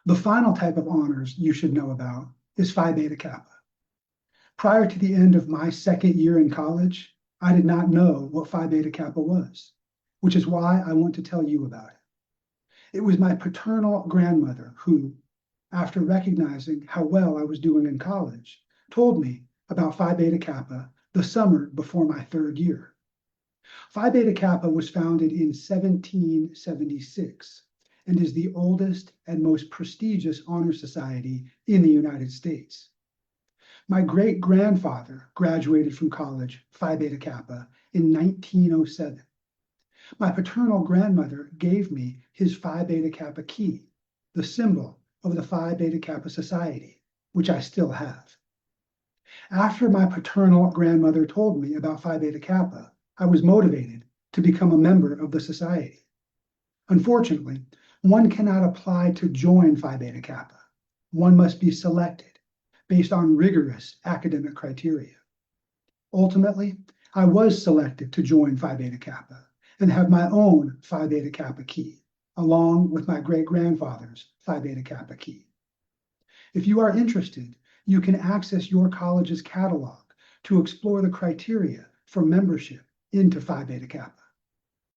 The final type of honors you should know about is Phi Beta Kappa. Prior to the end of my second year in college, I did not know what Phi Beta Kappa was, which is why I want to tell you about it. It was my paternal grandmother who, after recognizing how well I was doing in college, told me about Phi Beta Kappa the summer before my third year. Phi Beta Kappa was founded in 1776 and is the oldest and most prestigious honor society in the United States. My great-grandfather graduated from college Phi Beta Kappa in 1907. My paternal grandmother gave me his Phi Beta Kappa key, the symbol of the Phi Beta Kappa Society, which I still have. After my paternal grandmother told me about Phi Beta Kappa, I was motivated to become a member of the society. Unfortunately, one cannot apply to join Phi Beta Kappa. One must be selected based on rigorous academic criteria. Ultimately, I was selected to join Phi Beta Kappa and have my own Phi Beta Kappa key, along with my great-grandfather's Phi Beta Kappa key. If you are interested, you can access your college's catalog to explore the criteria for membership into Phi Beta Kappa.